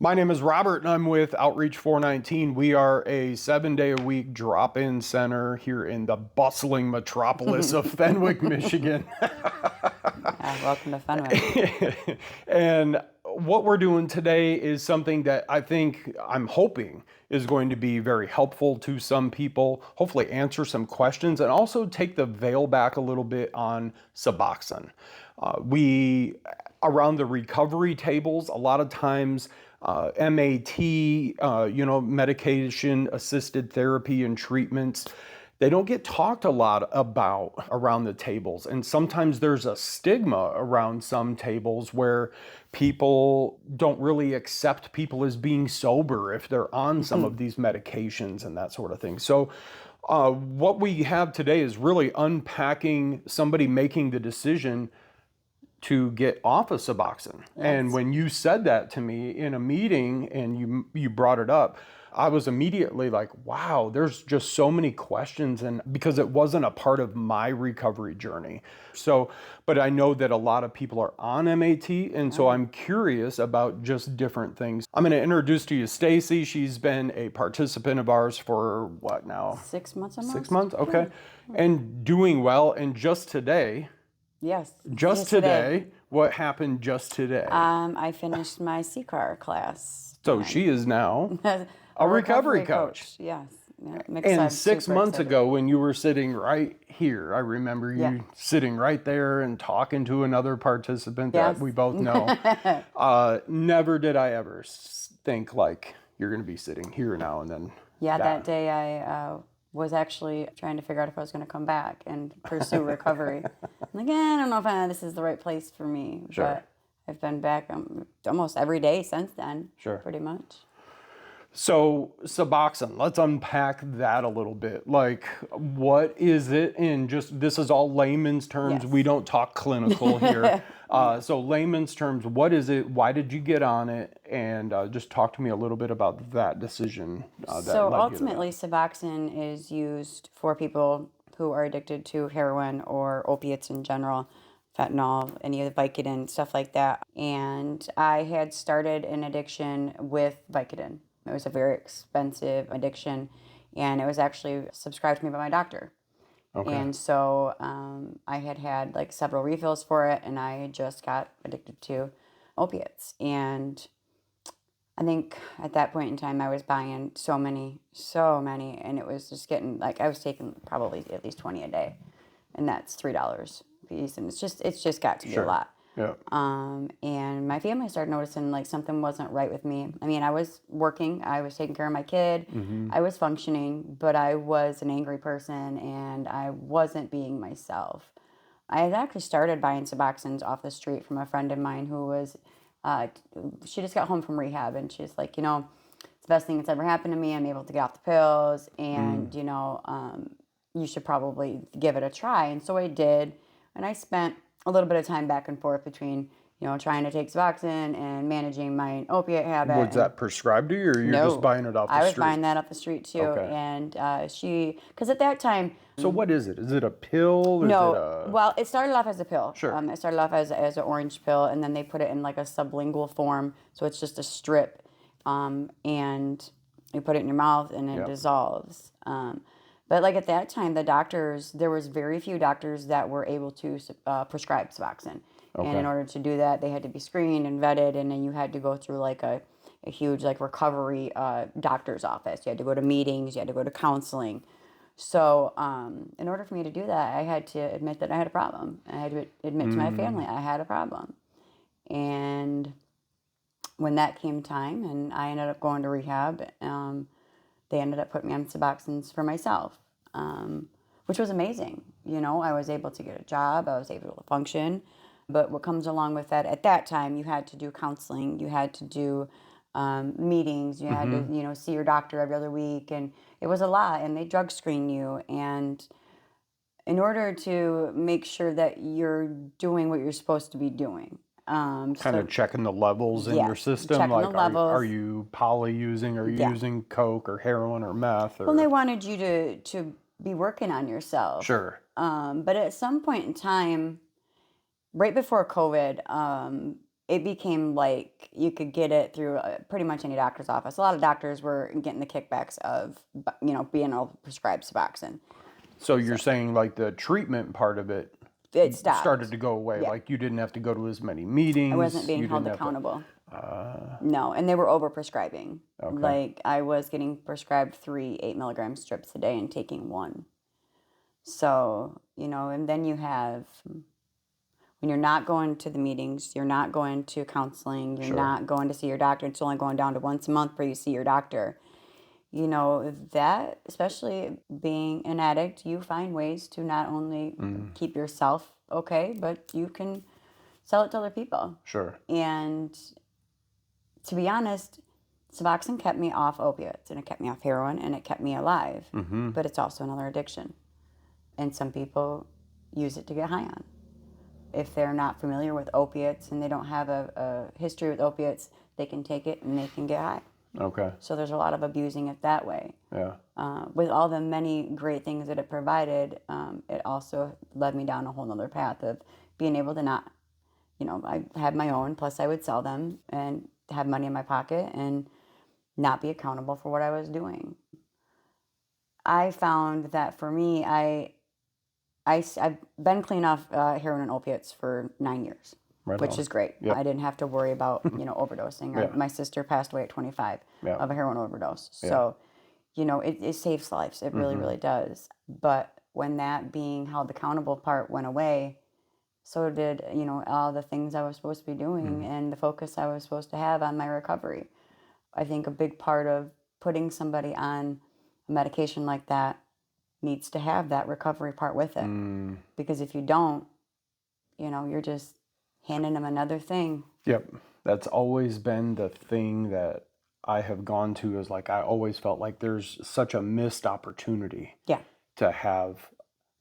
My name is Robert and I'm with Outreach 419. We are a 7-day-a-week drop-in center here in the bustling metropolis of Fenwick, Michigan. Welcome to Fenwick. And what we're doing today is something that I'm hoping is going to be very helpful to some people, hopefully answer some questions, and also take the veil back a little bit on Suboxone. Around the recovery tables, a lot of times MAT, medication-assisted therapy and treatments, they don't get talked a lot about around the tables. And sometimes there's a stigma around some tables where people don't really accept people as being sober if they're on some of these medications and that sort of thing. So what we have today is really unpacking somebody making the decision to get off of Suboxone. Yes. And when you said that to me in a meeting and you brought it up, I was immediately like, wow, there's just so many questions, and because it wasn't a part of my recovery journey. So, but I know that a lot of people are on MAT, and so I'm curious about just different things. I'm going to introduce to you Stacy. She's been a participant of ours for what now? 6 months almost. 6 months, okay. And doing well, and just today, Yes. just today. What happened just today? I finished my CCAR class. So she is now a recovery coach. Yes. Yeah, and 6 months ago, when you were sitting right here, I remember you sitting right there and talking to another participant that we both know. Never did I ever think like you're going to be sitting here now and then. Yeah, that day I was actually trying to figure out if I was going to come back and pursue recovery. I'm like, I don't know if this is the right place for me. Sure. But I've been back almost every day since then. Sure. Pretty much. So Suboxone, let's unpack that a little bit. Like, what is it? And just, this is all layman's terms. Yes. We don't talk clinical here. So layman's terms, what is it? Why did you get on it? And just talk to me a little bit about that decision. So ultimately, Suboxone is used for people who are addicted to heroin or opiates in general, fentanyl, any of the Vicodin, stuff like that. And I had started an addiction with Vicodin. It was a very expensive addiction, and it was actually subscribed to me by my doctor. Okay. And so I had like several refills for it, and I just got addicted to opiates. And I think at that point in time, I was buying so many, and it was just getting, like, I was taking probably at least 20 a day, and that's $3 a piece, and it's just got to be a lot. Yeah. And my family started noticing like something wasn't right with me. I mean, I was working, I was taking care of my kid, I was functioning, but I was an angry person and I wasn't being myself. I had actually started buying Suboxones off the street from a friend of mine who was, she just got home from rehab, and she's like, it's the best thing that's ever happened to me. I'm able to get off the pills, and, you should probably give it a try. And so I did, and I spent a little bit of time back and forth between, trying to take Suboxone and managing my opiate habit. Was that prescribed to you, or you're just buying it off the street? I was buying that off the street too. Okay. And because at that time. So what is it? Is it a pill? No. Well, it started off as a pill. Sure. It started off as an orange pill, and then they put it in like a sublingual form, so it's just a strip, and you put it in your mouth and it dissolves. But like at that time, there was very few doctors that were able to prescribe Suboxone. Okay. And in order to do that, they had to be screened and vetted, and then you had to go through like a huge like recovery doctor's office. You had to go to meetings, you had to go to counseling. So in order for me to do that, I had to admit that I had a problem. I had to admit to my family I had a problem. And when that came time, and I ended up going to rehab, they ended up putting me on Suboxones for myself, which was amazing. I was able to get a job. I was able to function. But what comes along with that, at that time, you had to do counseling. You had to do meetings. You had to, see your doctor every other week. And it was a lot. And they drug screen you. And in order to make sure that you're doing what you're supposed to be doing, kind of checking the levels in your system. Checking the levels. Are you poly using? Are you using coke or heroin or meth? Well, they wanted you to be working on yourself. Sure. But at some point in time, right before COVID, it became like you could get it through pretty much any doctor's office. A lot of doctors were getting the kickbacks of, being able to prescribe Suboxone. So you're saying like the treatment part of it It stopped. started to go away. Yeah. Like you didn't have to go to as many meetings. I wasn't being you held didn't have to- accountable. No, and they were over-prescribing. Okay. Like, I was getting prescribed 3 8-milligram strips a day and taking 1. So, and then you have, when you're not going to the meetings, you're not going to counseling, you're Sure. not going to see your doctor, it's only going down to once a month where you see your doctor. That, especially being an addict, you find ways to not only keep yourself okay, but you can sell it to other people. Sure. And to be honest, Suboxone kept me off opiates, and it kept me off heroin, and it kept me alive. Mm-hmm. But it's also another addiction. And some people use it to get high on. If they're not familiar with opiates and they don't have a history with opiates, they can take it and they can get high. Okay. So there's a lot of abusing it that way. Yeah. With all the many great things that it provided, it also led me down a whole other path of being able to not, I had my own, plus I would sell them and have money in my pocket and not be accountable for what I was doing. I found that for me, I've been clean off heroin and opiates for 9 years. Right which on. is great. Yep. I didn't have to worry about, overdosing. Yeah. My sister passed away at 25 Yeah. of a heroin overdose. Yeah. So, it saves lives. It really, really does. But when that being held accountable part went away, so did, all the things I was supposed to be doing and the focus I was supposed to have on my recovery. I think a big part of putting somebody on a medication like that needs to have that recovery part with it. Because if you don't, you're just handing them another thing. Yep. That's always been the thing that I have gone to, is like I always felt like there's such a missed opportunity Yeah. to have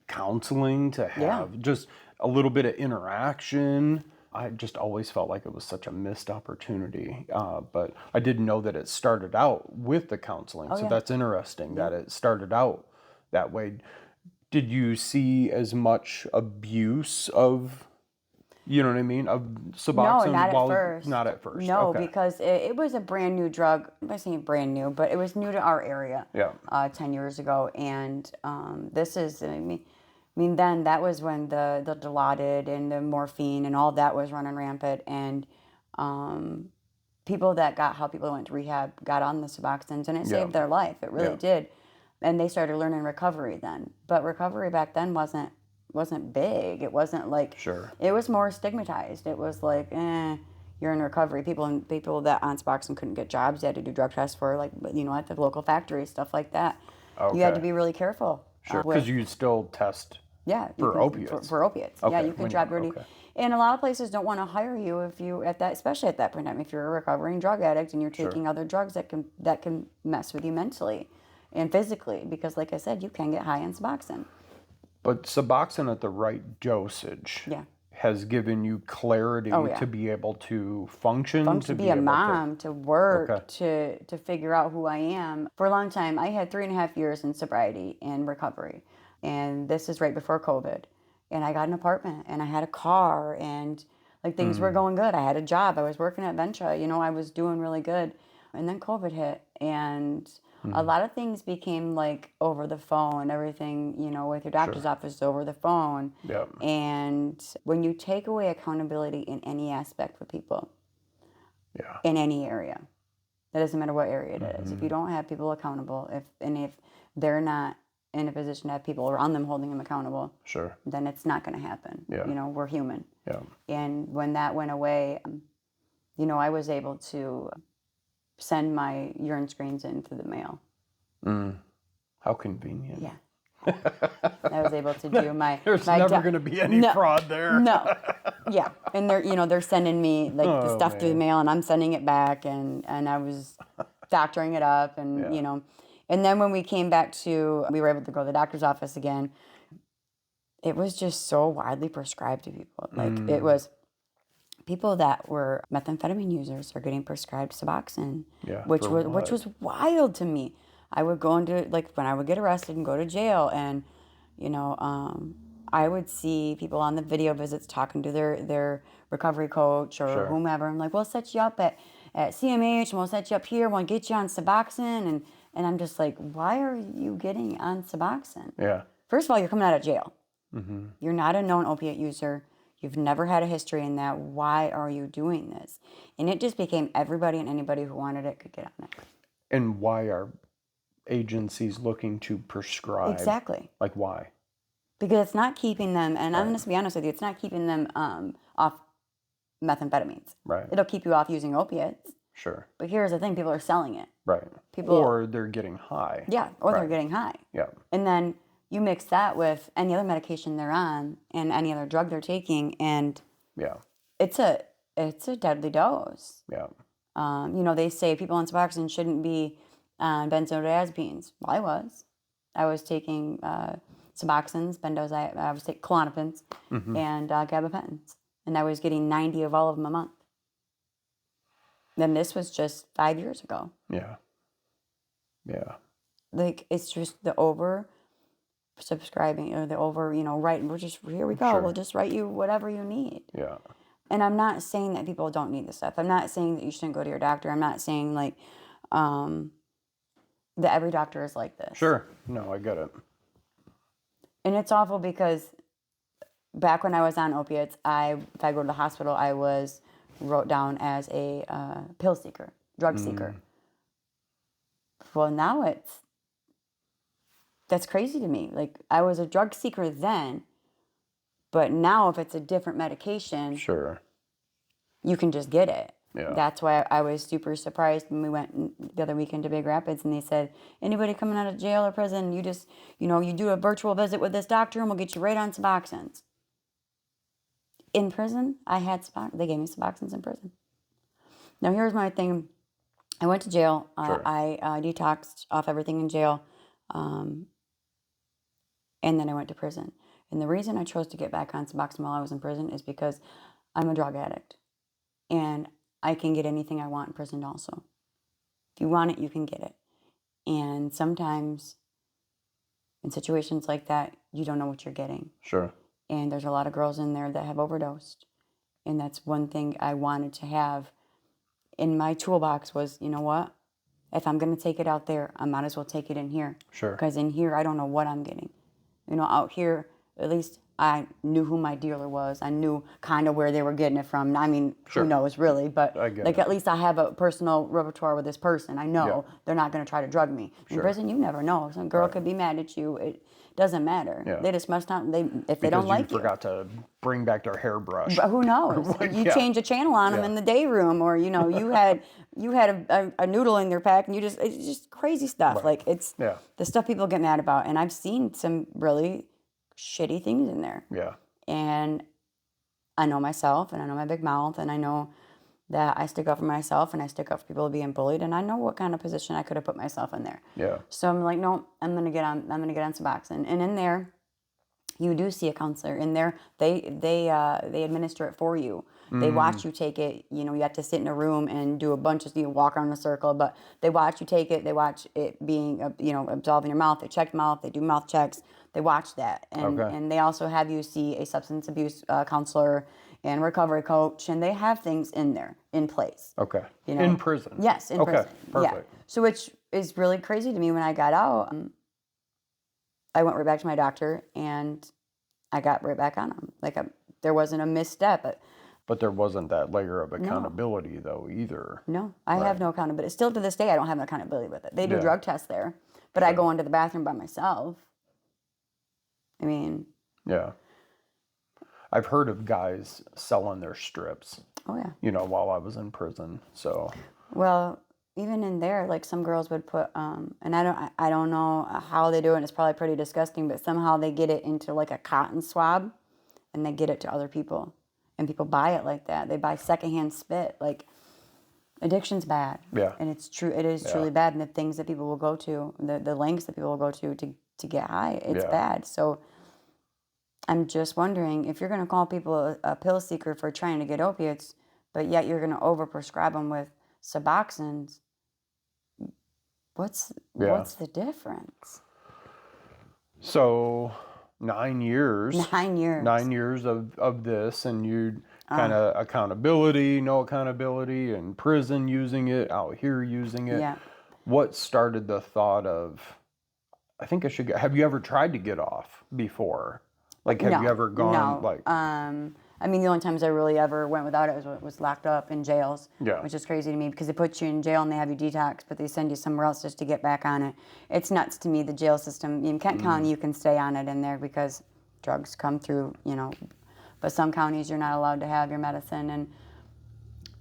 counseling, to have just a little bit of interaction. I just always felt like it was such a missed opportunity. But I didn't know that it started out with the counseling. So that's interesting that it started out that way. Did you see as much abuse of, you know what I mean, of Suboxone? No, not at first. Not at first. No, Okay. because it was a brand new drug. I'm not saying brand new, but it was new to our area. Yeah. 10 years ago, and this is, then that was when the Dilaudid and the morphine and all that was running rampant, and people that got people that went to rehab got on the Suboxones, and it saved their life. It really did, and they started learning recovery then. But recovery back then wasn't big. It wasn't like It was more stigmatized. It was like, you're in recovery. People that on Suboxone couldn't get jobs. They had to do drug tests for at the local factories, stuff like that. You had to be really careful. Sure, because you still test. For opiates. For opiates. Okay, Yeah, you could job dirty. okay. And a lot of places don't want to hire you if you especially at that point in time, if you're a recovering drug addict and you're taking other drugs that can mess with you mentally and physically, because like I said, you can get high on Suboxone. But Suboxone at the right dosage has given you clarity to be able to function, to be a mom, to work, to figure out who I am. For a long time, I had 3.5 years in sobriety and recovery. And this is right before COVID. And I got an apartment and I had a car and things were going good. I had a job. I was working at Venture. I was doing really good. And then COVID hit and a lot of things became over the phone, everything, with your doctor's office over the phone. Yep. And when you take away accountability in any aspect for people, in any area, that doesn't matter what area it is. If you don't have people accountable, if they're not in a position to have people around them holding them accountable, then it's not going to happen. We're human. And when that went away, I was able to send my urine screens in through the mail. How convenient. Yeah. I was able to do my. There's never going to be any fraud there. No. Yeah, and they're sending me the stuff through the mail, and I'm sending it back, and I was doctoring it up, and and then when we came back we were able to go to the doctor's office again. It was just so widely prescribed to people. It was people that were methamphetamine users are getting prescribed Suboxone, which was wild to me. I would go into when I would get arrested and go to jail, and I would see people on the video visits talking to their recovery coach or Sure. whomever. I'm like, we'll set you up at CMH and we'll set you up here. We'll get you on Suboxone. And I'm just like, why are you getting on Suboxone? Yeah. First of all, you're coming out of jail. Mm-hmm. You're not a known opiate user. You've never had a history in that. Why are you doing this? And it just became everybody and anybody who wanted it could get on it. And why are agencies looking to prescribe? Exactly. Like, why? Because it's not keeping them, and Right. I'm going to be honest with you, it's not keeping them off methamphetamines. Right. It'll keep you off using opiates. Sure. But here's the thing, people are selling it. Right. Or they're getting high. Yeah, or they're Right. getting high. Yeah. And then you mix that with any other medication they're on and any other drug they're taking, and Yeah. it's a deadly dose. Yeah. They say people on Suboxone shouldn't be on benzodiazepines. Well, I was taking Suboxones, I was taking Klonopins, and gabapentins, and I was getting 90 of all of them a month. Then this was just 5 years ago. Yeah. Yeah. Like, it's just the over subscribing or the over, writing. Here we go. Sure. We'll just write you whatever you need. Yeah. And I'm not saying that people don't need this stuff. I'm not saying that you shouldn't go to your doctor. I'm not saying that every doctor is like this. Sure. No, I get it. And it's awful because back when I was on opiates, if I go to the hospital, I was wrote down as a pill seeker, drug seeker. Well, now that's crazy to me. Like, I was a drug seeker then, but now if it's a different medication, Sure. you can just get it. Yeah. That's why I was super surprised when we went the other weekend to Big Rapids and they said, anybody coming out of jail or prison, you just, you do a virtual visit with this doctor and we'll get you right on Suboxones. In prison, they gave me Suboxones in prison. Now here's my thing. I went to jail. Sure. I detoxed off everything in jail. And then I went to prison. And the reason I chose to get back on Suboxone while I was in prison is because I'm a drug addict. And I can get anything I want in prison also. If you want it, you can get it. And sometimes in situations like that, you don't know what you're getting. Sure. And there's a lot of girls in there that have overdosed. And that's one thing I wanted to have in my toolbox was, you know what? If I'm going to take it out there, I might as well take it in here. Sure. Because in here, I don't know what I'm getting. Out here, at least I knew who my dealer was. I knew kind of where they were getting it from. I mean, Sure. who knows, really? But I get like, it. at least I have a personal repertoire with this person. I know they're not going to try to drug me. In Sure. prison, you never know. Some girl could be mad at you. It doesn't matter. Yeah. They just must not. If they Because don't like you forgot to bring back their hairbrush. but who knows? You Yeah. change a channel on them Yeah. in the day room, or you had a noodle in their pack, and it's just crazy stuff. Right. Like, it's Yeah. the stuff people get mad about, and I've seen some really shitty things in there. Yeah. And I know myself, and I know my big mouth, and I know that I stick up for myself, and I stick up for people being bullied, and I know what kind of position I could have put myself in there. Yeah. So I'm like, no, I'm gonna get on Suboxone, and in there, you do see a counselor. In there, they administer it for you. They watch you take it. You have to sit in a room and do a bunch of walk around in a circle, but they watch you take it. They watch it being absorbed in your mouth. They check mouth. They do mouth checks. They watch that, and Okay. and they also have you see a substance abuse counselor and recovery coach, and they have things in there in place. Okay. You know? In prison. Yes, in prison. Perfect. Yeah. So which is really crazy to me. When I got out, I went right back to my doctor, and I got right back on them. Like, there wasn't a misstep. But there wasn't that layer of accountability though either. No, I have no accountability. Still to this day, I don't have an accountability with it. They do Yeah. drug tests there, but I go into the bathroom by myself. I mean, Yeah. I've heard of guys selling their strips, oh yeah. while I was in prison. So, Well, even in there, like, some girls would put, and I don't know how they do it. And it's probably pretty disgusting, but somehow they get it into like a cotton swab, and they get it to other people, and people buy it like that. They buy secondhand spit. Like, addiction's bad. Yeah. And it's true. It is truly bad. And the things that people will go to, the lengths that people will go to get high, it's bad. So I'm just wondering if you're going to call people a pill seeker for trying to get opiates, but yet you're going to overprescribe them with Suboxones. What's the difference? So 9 years. 9 years. 9 years of this, and you kind of accountability, no accountability, in prison using it, out here using it. Yeah. What started the thought of, I think I should have you ever tried to get off before? Like, have you ever gone, like... I mean, the only times I really ever went without it was locked up in jails, Yeah. which is crazy to me because they put you in jail and they have you detox, but they send you somewhere else just to get back on it. It's nuts to me, the jail system. In Kent County, you can stay on it in there because drugs come through, but some counties you're not allowed to have your medicine, and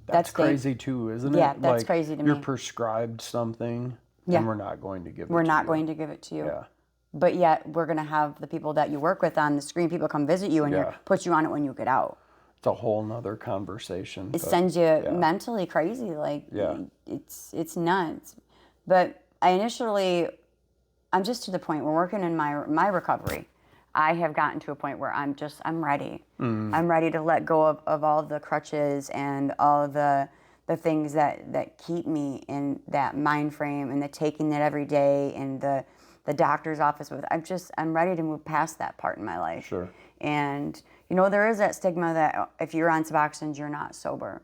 That's crazy too, isn't it? Yeah, that's crazy to me. You're prescribed something, and we're not going to give it to you. We're not going to give it to you. Yeah. But yet we're going to have the people that you work with on the screen, people come visit you and put you on it when you get out. It's a whole nother conversation. It sends you mentally crazy. Like, it's nuts. But I'm just to the point, we're working in my recovery. I have gotten to a point where I'm ready. I'm ready to let go of all the crutches and all the things that keep me in that mind frame, and the taking it every day, and the doctor's office with. I'm ready to move past that part in my life. Sure. And there is that stigma that if you're on Suboxone, you're not sober,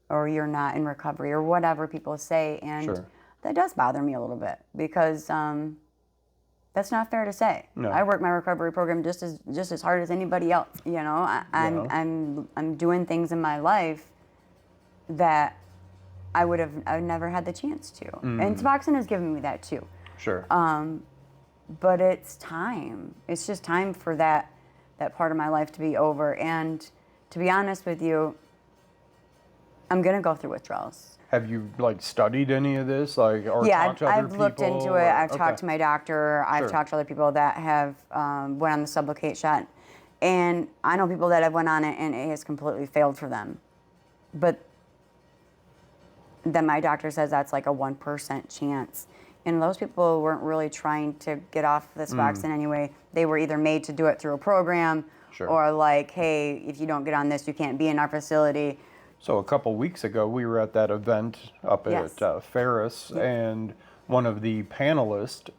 or you're not in recovery, or whatever people say, and that does bother me a little bit because that's not fair to say. No. I work my recovery program just as hard as anybody else. I'm doing things in my life that I've never had the chance to, and Suboxone has given me that too. Sure. But it's time. It's just time for that part of my life to be over. And to be honest with you, I'm gonna go through withdrawals. Have you studied any of this, or talked to other I've people? looked into it. I've talked to my doctor. I've talked to other people that have went on the Sublocade shot, and I know people that have went on it and it has completely failed for them. But then my doctor says that's like a 1% chance. And those people weren't really trying to get off the Suboxone anyway. They were either made to do it through a program, or like, hey, if you don't get on this, you can't be in our facility. So a couple weeks ago, we were at that event up at Ferris, and one of the panelists,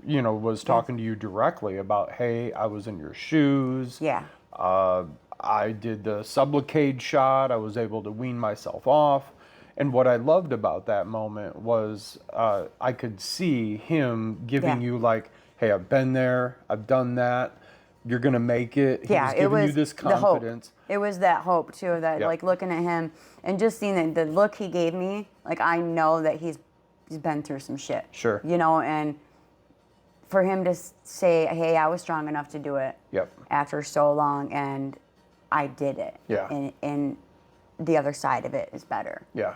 was talking to you directly about, hey, I was in your shoes. Yeah. I did the Sublocade shot. I was able to wean myself off. And what I loved about that moment was I could see him giving you hey, I've been there, I've done that, you're going to make it. He was giving you this confidence. It was that hope, too, that looking at him and just seeing the look he gave me, I know that he's been through some shit. Sure. And for him to say, hey, I was strong enough to do it after so long, and I did it. Yeah. And the other side of it is better. Yeah.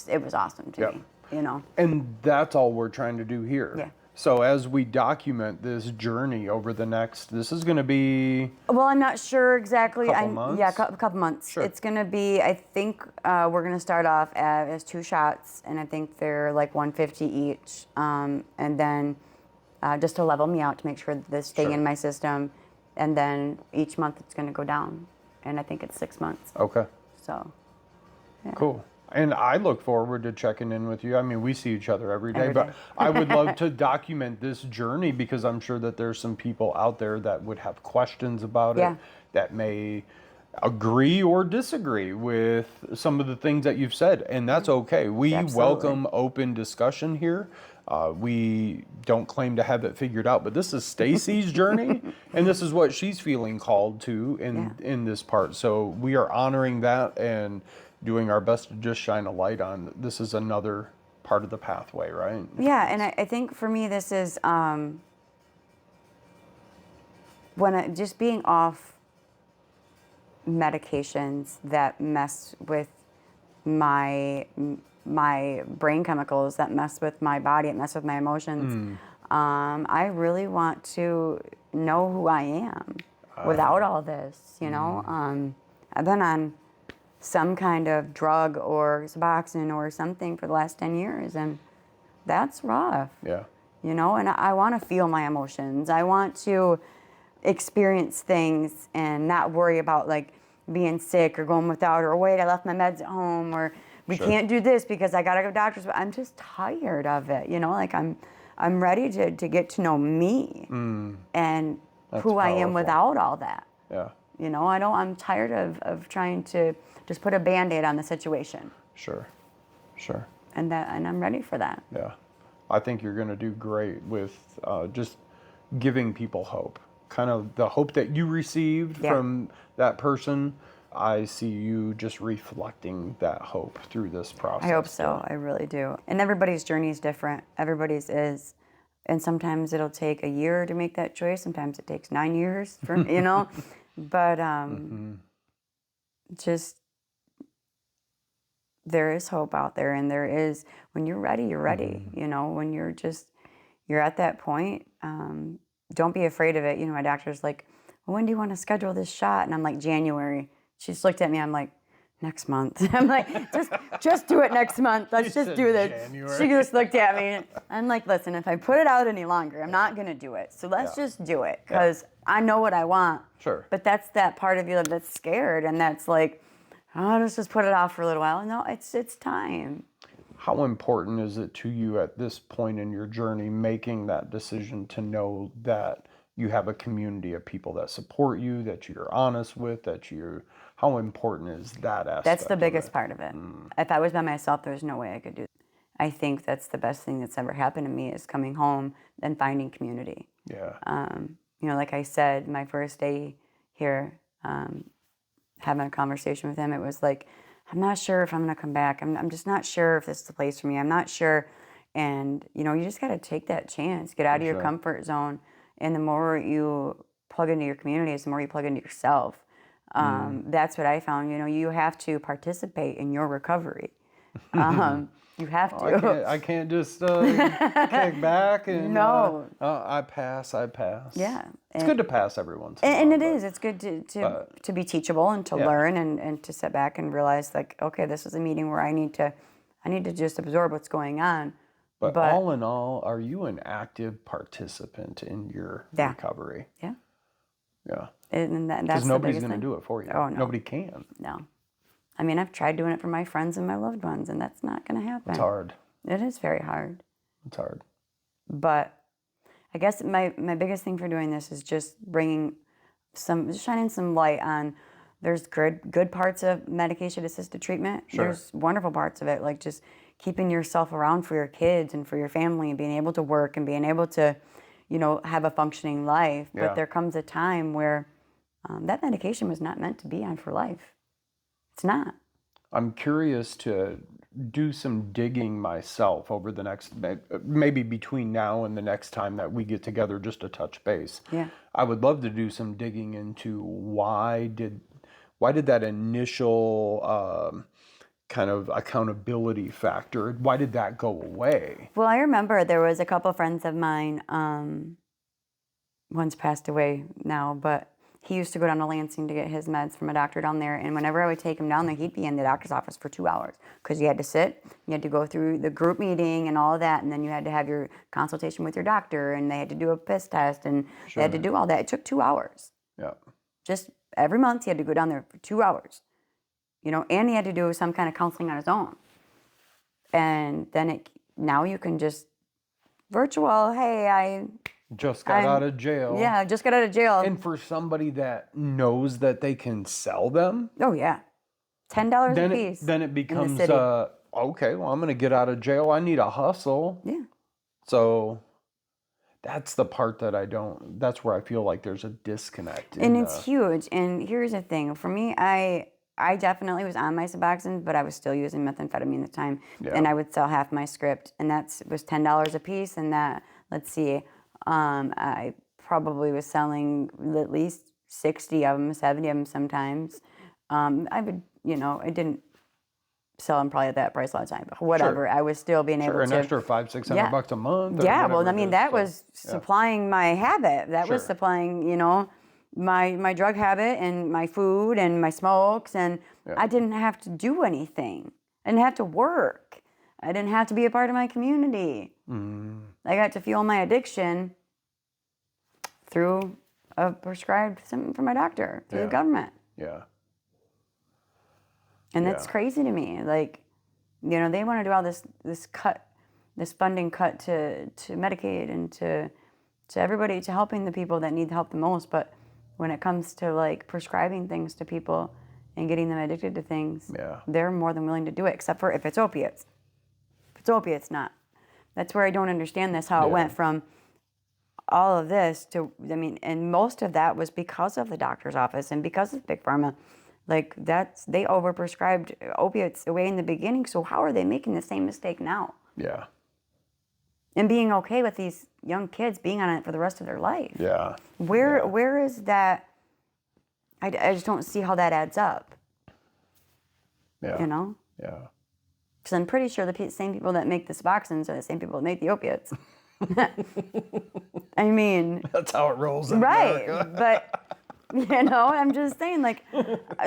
It was awesome to me, And that's all we're trying to do here. Yeah. So as we document this journey over this is going to be... Well, I'm not sure exactly. Couple months? Yeah, a couple months. Sure. It's going to be, I think we're going to start off as 2 shots, and I think they're like 150 each. And then just to level me out to make sure that they stay in my system. And then each month it's going to go down. And I think it's 6 months. Okay. So, yeah. Cool. And I look forward to checking in with you. I mean, we see each other every day. Every day. But I would love to document this journey because I'm sure that there's some people out there that would have questions about it, that may agree or disagree with some of the things that you've said. And that's okay. We welcome open discussion here. We don't claim to have it figured out, but this is Stacy's journey, and this is what she's feeling called to in this part. So we are honoring that and doing our best to just shine a light on this is another part of the pathway, right? Yeah, and I think for me this is just being off medications that mess with my brain chemicals, that mess with my body, it mess with my emotions. I really want to know who I am without all this, I've been on some kind of drug or Suboxone or something for the last 10 years, and that's rough. Yeah. And I want to feel my emotions. I want to experience things and not worry about being sick or going without, or wait, I left my meds at home, or we can't do this because I got to go to doctors. But I'm just tired of it, I'm ready to get to know me. And who I am powerful. without all that. Yeah. You know, I'm tired of trying to just put a Band-Aid on the situation. Sure. And I'm ready for that. Yeah. I think you're going to do great with just giving people hope. Kind of the hope that you received from that person. I see you just reflecting that hope through this process. I hope so. I really do. And everybody's journey is different. Everybody's is. And sometimes it'll take a year to make that choice. Sometimes it takes 9 years, for, you know. But just there is hope out there. And there is, when you're ready, you're ready. You know, when you're at that point, don't be afraid of it. You know, my doctor's like, well, when do you want to schedule this shot? And I'm like, January. She just looked at me. I'm like, next month. I'm like, just do it next month. Let's just do this. January. She just looked at me. I'm like, listen, if I put it out any longer, I'm not going to do it. So let's just do it because I know what I want. Sure. But that's that part of you that's scared and that's like, oh, let's just put it off for a little while. No, it's time. How important is it to you at this point in your journey making that decision to know that you have a community of people that support you, that you're honest with, how important is that aspect? That's the biggest part of it. If I was by myself, there's no way I could do it. I think that's the best thing that's ever happened to me is coming home and finding community. Yeah. You know, like I said, my first day here, having a conversation with him, it was like, I'm not sure if I'm going to come back. I'm just not sure if this is the place for me. I'm not sure. And, you know, you just got to take that chance, get out of your comfort zone. And the more you plug into your communities, the more you plug into yourself. That's what I found. You know, you have to participate in your recovery. You have to. I can't just kick back and No. I pass. Yeah. It's good to pass every once in a while. And it is. It's good to be teachable and to learn and to sit back and realize like, okay, this is a meeting where I need to just absorb what's going on. But all in all, are you an active participant in your recovery? Yeah. Yeah. And that's because nobody's going to thing. do it for you. Oh, no. Nobody can. No. I mean, I've tried doing it for my friends and my loved ones, and that's not going to happen. It's hard. It is very hard. It's hard. But I guess my biggest thing for doing this is just shining some light on. There's good parts of medication-assisted treatment. Sure. There's wonderful parts of it, like just keeping yourself around for your kids and for your family and being able to work and being able to, you know, have a functioning life. Yeah. But there comes a time where that medication was not meant to be on for life. It's not. I'm curious to do some digging myself over the next, maybe between now and the next time that we get together just to touch base. Yeah. I would love to do some digging into why did that initial kind of accountability factor, why did that go away? Well, I remember there was a couple friends of mine, one's passed away now, but he used to go down to Lansing to get his meds from a doctor down there. And whenever I would take him down there, he'd be in the doctor's office for 2 hours because you had to sit, you had to go through the group meeting and all of that. And then you had to have your consultation with your doctor and they had to do a piss test and they had to do all that. It took 2 hours. Yeah. Just every month he had to go down there for 2 hours, you know, and he had to do some kind of counseling on his own. And then now you can just virtual, hey, I just got out of jail. Yeah, I just got out of jail. And for somebody that knows that they can sell them. Oh, yeah. $10 a piece. Then it becomes, okay, well, I'm going to get out of jail. I need a hustle. Yeah. So that's the part that that's where I feel like there's a disconnect. And it's huge. And here's the thing. For me, I definitely was on my Suboxone, but I was still using methamphetamine at the time. Yeah. And I would sell half my script. And that was $10 a piece. And that, let's see, I probably was selling at least 60 of them, 70 of them sometimes. I would, you know, I didn't sell them probably at that price all the time, but whatever. Sure. I was still being able to. An extra $500-$600 a month. Yeah, well, I mean, that was supplying my habit. That was supplying, you know, my drug habit and my food and my smokes. And I didn't have to do anything. I didn't have to work. I didn't have to be a part of my community. I got to fuel my addiction through a prescribed something from my doctor, through the government. Yeah. And that's crazy to me. Like, you know, they want to do all this funding cut to Medicaid and to to everybody, to helping the people that need help the most. But when it comes to like prescribing things to people and getting them addicted to things, they're more than willing to do it, except for if it's opiates. If it's opiates, not. That's where I don't understand this, how it went from all of this to, I mean, and most of that was because of the doctor's office and because of Big Pharma. Like, they overprescribed opiates away in the beginning, so how are they making the same mistake now? Yeah. And being okay with these young kids being on it for the rest of their life. Yeah. Where is that? I just don't see how that adds up. Yeah. You know? Yeah. Because I'm pretty sure the same people that make the Suboxones are the same people that make the opiates. I mean... That's how it rolls in America. But, you know, I'm just saying, like,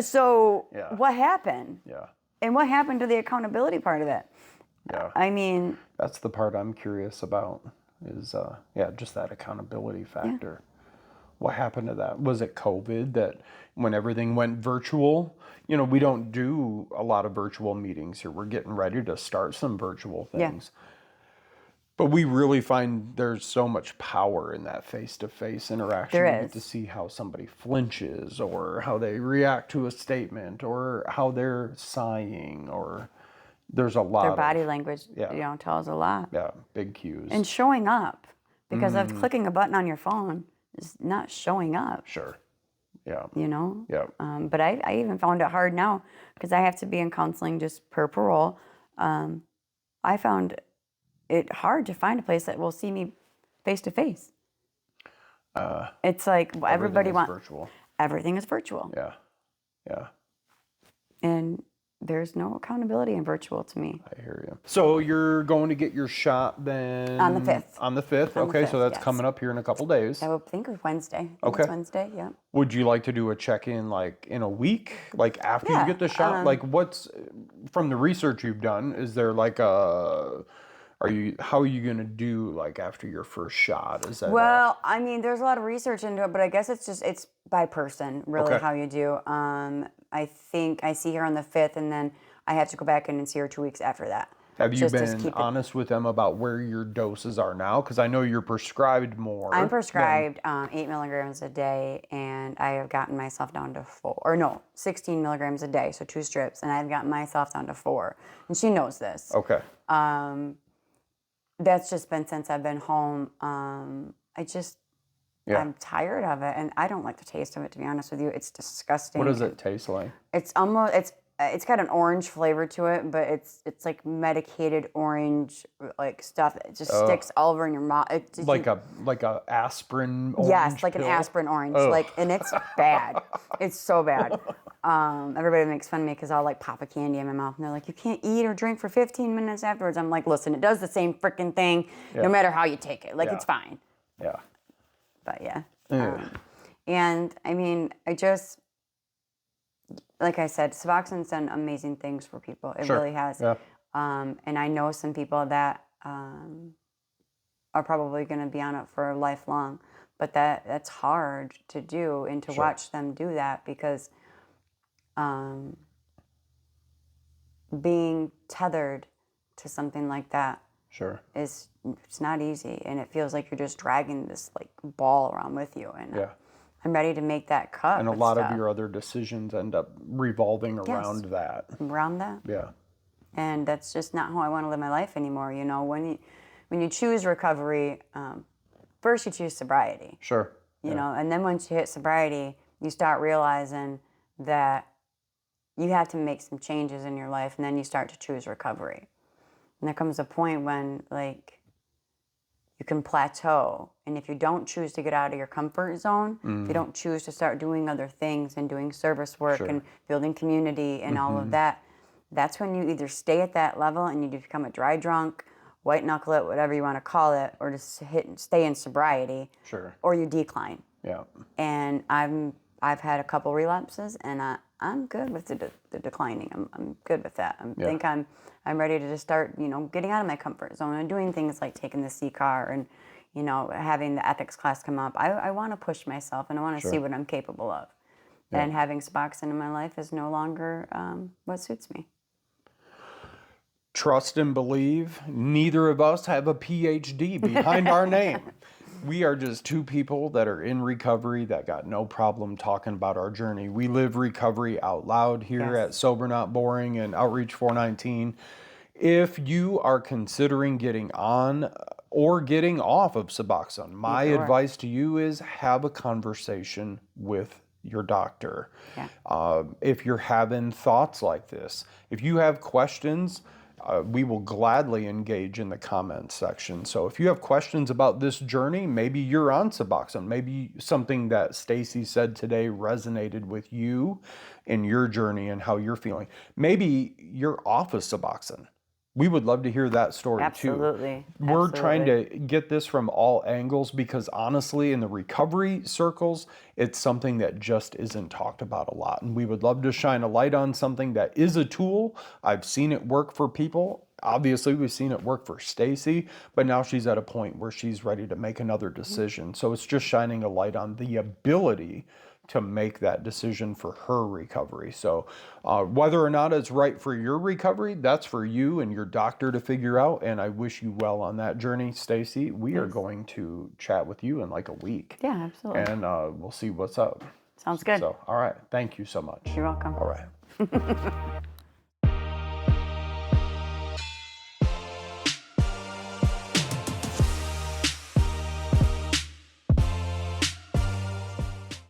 so what happened? Yeah. And what happened to the accountability part of it? Yeah. I mean... That's the part I'm curious about is, just that accountability factor. What happened to that? Was it COVID that when everything went virtual? You know, we don't do a lot of virtual meetings here. We're getting ready to start some virtual things. Yeah. But we really find there's so much power in that face-to-face interaction. There You is. get to see how somebody flinches or how they react to a statement or how they're sighing or there's a lot Their body language, tells a lot. Yeah, big cues. And showing up. Because of clicking a button on your phone is not showing up. Sure. Yeah. You know? Yeah. But I even found it hard now because I have to be in counseling just per parole. I found it hard to find a place that will see me face to face. It's like everybody wants virtual. Everything is virtual. Yeah. Yeah. And there's no accountability in virtual to me. I hear you. So you're going to get your shot then on the 5th. On the 5th. Okay, so that's coming up here in a couple days. I would think it's Wednesday. Okay. It's Wednesday, yeah. Would you like to do a check-in like in a week, like after you get the shot? Like what's from the research you've done? Is there like how are you going to do like after your first shot? Is that I mean, there's a lot of research into it, but I guess it's by person really how you do. I think I see her on the 5th, and then I have to go back in and see her 2 weeks after that. Have you been honest with them about where your doses are now? Because I know you're prescribed more. I'm prescribed 8 milligrams a day, and I have gotten myself down to 16 milligrams a day, so 2 strips, and I've gotten myself down to 4. And she knows this. Okay. That's just been since I've been home. I'm tired of it, and I don't like the taste of it, to be honest with you. It's disgusting. What does it taste like? It's it's got an orange flavor to it, but it's like medicated orange like stuff. It just sticks all over in your mouth. Like a aspirin orange Yes, like pill? an aspirin orange. And it's bad. It's so bad. Everybody makes fun of me because I'll like pop a candy in my mouth, and they're like, "You can't eat or drink for 15 minutes afterwards." I'm like, "Listen, it does the same freaking thing, no matter how you take it. Like it's fine." Yeah. But and I mean, like I said, Suboxone's done amazing things for people. It really has. Yeah. And I know some people that are probably going to be on it for lifelong, but that's hard to do and to watch them do that because being tethered to something like that it's not easy, and it feels like you're just dragging this like ball around with you, and I'm ready to make that cut. And a lot of your other decisions end up revolving around that. Around that? Yeah. And that's just not how I want to live my life anymore. You know, when you choose recovery, first you choose sobriety. Sure. You know, and then once you hit sobriety, you start realizing that you have to make some changes in your life, and then you start to choose recovery. And there comes a point when, like, you can plateau. And if you don't choose to get out of your comfort zone, if you don't choose to start doing other things and doing service work and building community and all of that, that's when you either stay at that level and you become a dry drunk, white knuckle it, whatever you want to call it, or just stay in sobriety, or you decline. Yeah. And I've had a couple relapses, and I'm good with the declining. I'm good with that. I think I'm ready to just start, getting out of my comfort zone and doing things like taking the C-car and, having the ethics class come up. I want to push myself, and I want to see what I'm capable of. Yeah. And having Suboxone in my life is no longer what suits me. Trust and believe. Neither of us have a PhD behind our name. We are just two people that are in recovery that got no problem talking about our journey. We live recovery out loud here at Sober Not Boring and Outreach 419. If you are considering getting on or getting off of Suboxone, my advice to you is have a conversation with your doctor. If you're having thoughts like this, if you have questions, we will gladly engage in the comments section. So if you have questions about this journey, maybe you're on Suboxone, maybe something that Stacy said today resonated with you in your journey and how you're feeling. Maybe you're off of Suboxone. We would love to hear that story Absolutely. too. We're trying to get this from all angles because honestly, in the recovery circles, it's something that just isn't talked about a lot. And we would love to shine a light on something that is a tool. I've seen it work for people. Obviously, we've seen it work for Stacy, but now she's at a point where she's ready to make another decision. So it's just shining a light on the ability to make that decision for her recovery. So whether or not it's right for your recovery, that's for you and your doctor to figure out. And I wish you well on that journey, Stacy. We are going to chat with you in like a week. Yeah, absolutely. And we'll see what's up. Sounds good. So, all right. Thank you so much. You're welcome. All right.